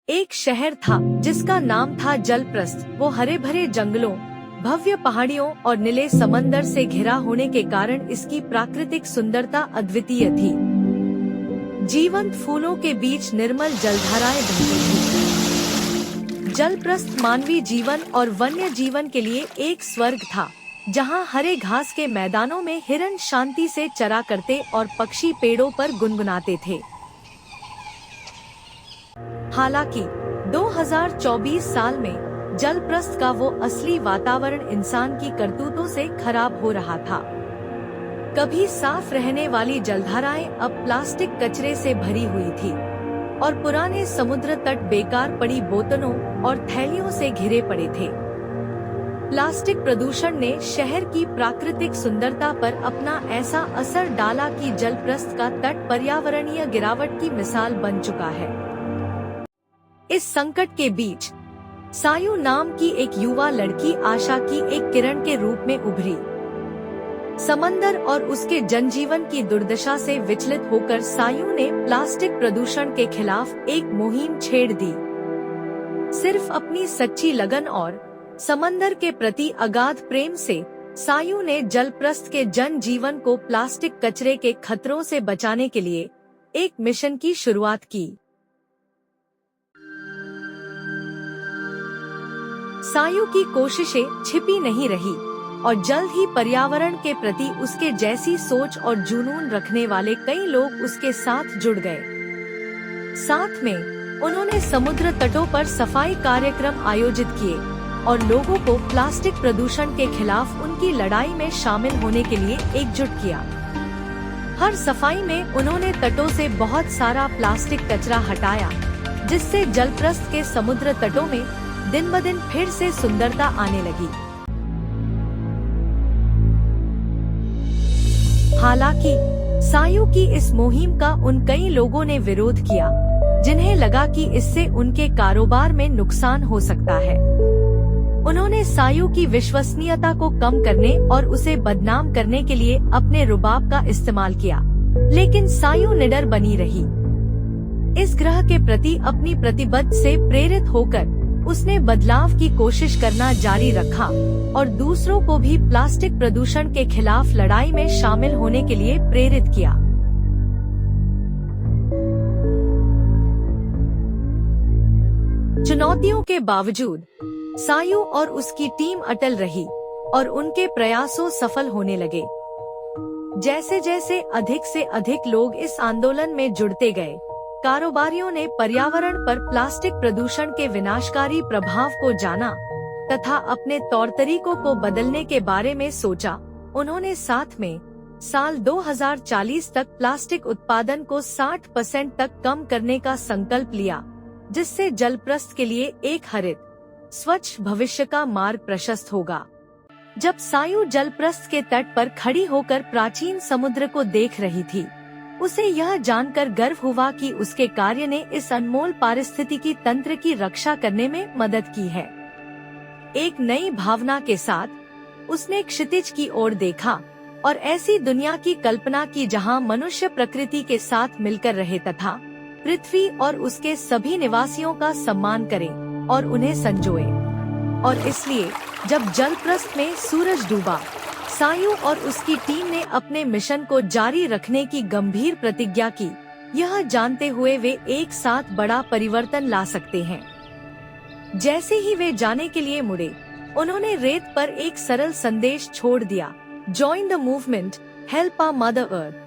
एक शहर था जिसका नाम था जलप्रस्थ। वो हरे भरे जंगलों, भव्य पहाड़ियों और नीले समंदर से घिरा होने के कारण इसकी प्राकृतिक सुंदरता अद्वितीय थी। जीवंत फूलों के बीच निर्मल जलधाराएं बहती थीं। जलप्रस्थ मानवीय जीवन और वन्य जीवन के लिए एक स्वर्ग था, जहां हरे घास के मैदानों में हिरण शांति से चरा करते और पक्षी पेड़ों पर गुनगुनाते थे। हालांकि 2024 साल में जलप्रस्थ का वो असली वातावरण इंसान की करतूतों से खराब हो रहा था। कभी साफ रहने वाली जलधाराएं अब प्लास्टिक कचरे से भरी हुई थी और पुराने समुद्र तट बेकार पड़ी बोतलों और थैलियों से घिरे पड़े थे। प्लास्टिक प्रदूषण ने शहर की प्राकृतिक सुंदरता पर अपना ऐसा असर डाला कि जलप्रस्थ का तट पर्यावरणीय गिरावट की मिसाल बन चुका है। इस संकट के बीच सायु नाम की एक युवा लड़की आशा की एक किरण के रूप में उभरी। समंदर और उसके जनजीवन की दुर्दशा से विचलित होकर सायु ने प्लास्टिक प्रदूषण के खिलाफ एक मुहिम छेड़ दी। सिर्फ अपनी सच्ची लगन और समंदर के प्रति अगाध प्रेम से सायु ने जलप्रस्थ के जनजीवन को प्लास्टिक कचरे के खतरों से बचाने के लिए एक मिशन की शुरुआत की। सायु की कोशिशें छिपी नहीं रही और जल्द ही पर्यावरण के प्रति उसके जैसी सोच और जुनून रखने वाले कई लोग उसके साथ जुड़ गए। साथ में उन्होंने समुद्र तटों पर सफाई कार्यक्रम आयोजित किए और लोगों को प्लास्टिक प्रदूषण के खिलाफ उनकी लड़ाई में शामिल होने के लिए एकजुट किया। हर सफाई में उन्होंने तटों से बहुत सारा प्लास्टिक कचरा हटाया, जिससे जलप्रस्थ के समुद्र तटों में दिन ब दिन फिर से सुंदरता आने लगी। हालांकि सायु की इस मुहिम का उन कई लोगों ने विरोध किया, जिन्हें लगा कि इससे उनके कारोबार में नुकसान हो सकता है। उन्होंने सायु की विश्वसनीयता को कम करने और उसे बदनाम करने के लिए अपने रुबाब का इस्तेमाल किया, लेकिन सायु निडर बनी रही। इस ग्रह के प्रति अपनी प्रतिबद्ध से प्रेरित होकर उसने बदलाव की कोशिश करना जारी रखा और दूसरों को भी प्लास्टिक प्रदूषण के खिलाफ लड़ाई में शामिल होने के लिए प्रेरित किया। चुनौतियों के बावजूद सायु और उसकी टीम अटल रही और उनके प्रयासों सफल होने लगे। जैसे जैसे अधिक से अधिक लोग इस आंदोलन में जुड़ते गए, कारोबारियों ने पर्यावरण पर प्लास्टिक प्रदूषण के विनाशकारी प्रभाव को जाना तथा अपने तौर तरीकों को बदलने के बारे में सोचा। उन्होंने साथ में साल 2040 तक प्लास्टिक उत्पादन को 60% तक कम करने का संकल्प लिया, जिससे जलप्रस्थ के लिए एक हरित, स्वच्छ भविष्य का मार्ग प्रशस्त होगा। जब सायु जलप्रस्थ के तट पर खड़ी होकर प्राचीन समुद्र को देख रही थी, उसे यह जानकर गर्व हुआ कि उसके कार्य ने इस अनमोल पारिस्थितिकी तंत्र की रक्षा करने में मदद की है। एक नई भावना के साथ उसने क्षितिज की ओर देखा और ऐसी दुनिया की कल्पना की जहां मनुष्य प्रकृति के साथ मिलकर रहे तथा पृथ्वी और उसके सभी निवासियों का सम्मान करे और उन्हें संजोए। और इसलिए जब जलप्रस्थ में सूरज डूबा, सायु और उसकी टीम ने अपने मिशन को जारी रखने की गंभीर प्रतिज्ञा की, यह जानते हुए वे एक साथ बड़ा परिवर्तन ला सकते हैं। जैसे ही वे जाने के लिए मुड़े, उन्होंने रेत पर एक सरल संदेश छोड़ दिया: join the movement, help our mother earth.